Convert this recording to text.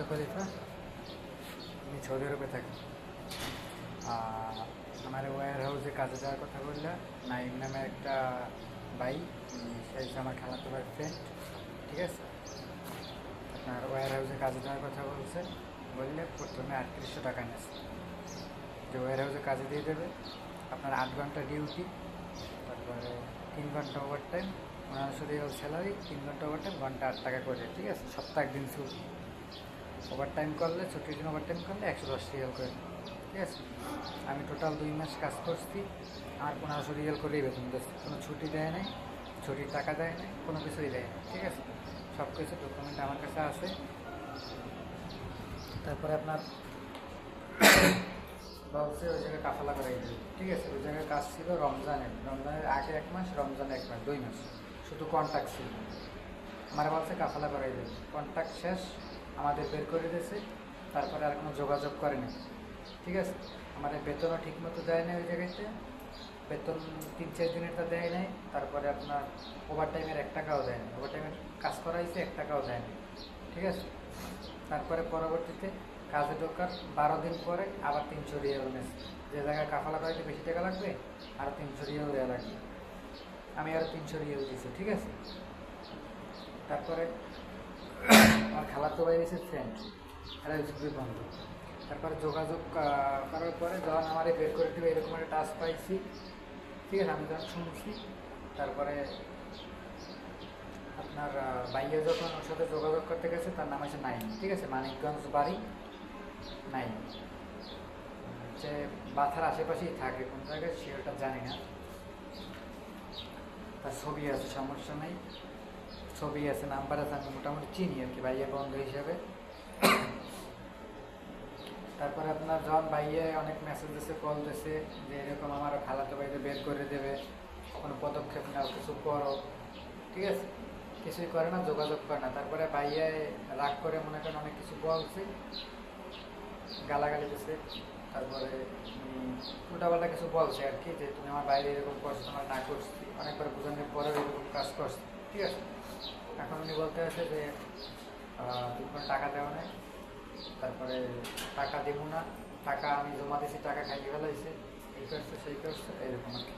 খলিফা, আমি সৌদি আরবে থাকি। আমার ওয়্যার হাউসে কাজে যাওয়ার কথা বললে নাইম নামে একটা ভাই, সে হচ্ছে আমার খালাতো ভাই ফ্রেন্ড, ঠিক আছে। আপনার ওয়্যার হাউসে কাজে যাওয়ার কথা বলছে, বললে প্রথমে 3800 টাকা নিয়েছে, যে ওয়্যার হাউসে কাজে দিয়ে দেবে। আপনার 8 ঘন্টা ডিউটি, তারপরে 3 ঘন্টা ওভার টাইম, 1500 রিয়াল স্যালারি, 3 ঘন্টা ওভার টাইম, ঘন্টা 8 টাকা করে, ঠিক আছে। সপ্তাহে একদিন ছুটি, ওভার টাইম করলে, ছুটির দিন ওভার টাইম করলে 110 রিয়াল করে, ঠিক আছে। আমি টোটাল 2 মাস কাজ করছি, আর 1500 রিয়াল করেই বেতন দিচ্ছে। কোনো ছুটি দেয় নাই, ছুটির টাকা দেয় নাই, কোনো কিছুই দেয় না, ঠিক আছে। সব কিছু ডকুমেন্ট আমার কাছে আছে। তারপরে আপনার বলছে ওই জায়গায় কাফালা করাই দেবে, ঠিক আছে। ওই জায়গায় কাজ ছিল রমজানের আগে 1 মাস, রমজানে 1 মাস, 2 মাস শুধু কন্ট্যাক্ট ছিল। আমার বলছে কাফালা করাই দেবে, কন্ট্যাক্ট শেষ, আমাদের বের করে দিয়েছে। তারপরে আর কোনো যোগাযোগ করেনি, ঠিক আছে। আমার বেতনও ঠিক মতো দেয় নাই ওই জায়গাতে, বেতন 3-4 দিনেরটা দেয় নাই। তারপরে আপনার ওভার টাইমের 1 টাকাও দেয় না, ওভার টাইমের কাজ করাইছে 1 টাকাও দেয় না, ঠিক আছে। তারপরে পরবর্তীতে কাজে ঢোকার 12 দিন পরে আবার 300 রিয়াল নিয়েছে। যে জায়গায় কাফালা করাইতে বেশি টাকা লাগবে, আর 300 রিয়াল দেওয়া লাগবে। আমি আরও 300 রিয়াল দিয়েছি, ঠিক আছে। তারপরে আমার খালাতো ভাই হয়েছে ফ্রেন্ড, এরা হচ্ছে 2 বন্ধু। তারপরে যোগাযোগ করার পরে যখন আমার বের করে দেবে এরকম একটা টাস্ক পাইছি, ঠিক আছে। আমি যখন শুনছি, তারপরে আপনার ভাইয়া যখন ওর সাথে যোগাযোগ করতে গেছে, তার নাম হচ্ছে নাইম, ঠিক আছে। মানিকগঞ্জ বাড়ি, নাইম। যে বাথার আশেপাশেই থাকে, কোন জায়গায় সে ওটা জানি না। তার ছবি আছে, সমস্যা নেই, ছবি আছে, নাম্বার আছে, আমি মোটামুটি চিনি আর কি ভাইয়া বন্ধু হিসাবে। তারপরে আপনার যখন ভাইয়া অনেক মেসেজ দিচ্ছে, কল দিচ্ছে, যে এরকম আমার খালাতো ভাইকে বের করে দেবে, কোনো পদক্ষেপ নাও, কিছু করো, ঠিক আছে। কিছুই করে না, যোগাযোগ করে না। তারপরে ভাইয়া রাগ করে মনে করেন অনেক কিছু বলছে, গালাগালি দিচ্ছে। তারপরে উল্টাপাল্টা কিছু বলছে আর কি, যে তুমি আমার বাইরে এরকম করছো, তোমার না করছি, অনেকবার বোঝানোর পরে এরকম কাজ করছে, ঠিক আছে। এখন উনি বলতে আছে যে তুমি কোনো টাকা দেওয়া নেই, তারপরে টাকা দেবো না, টাকা আমি জমা দিয়েছি, টাকা খাইয়ে ফেলাইছে, এই করছে সেই করছে, এরকম আর কি।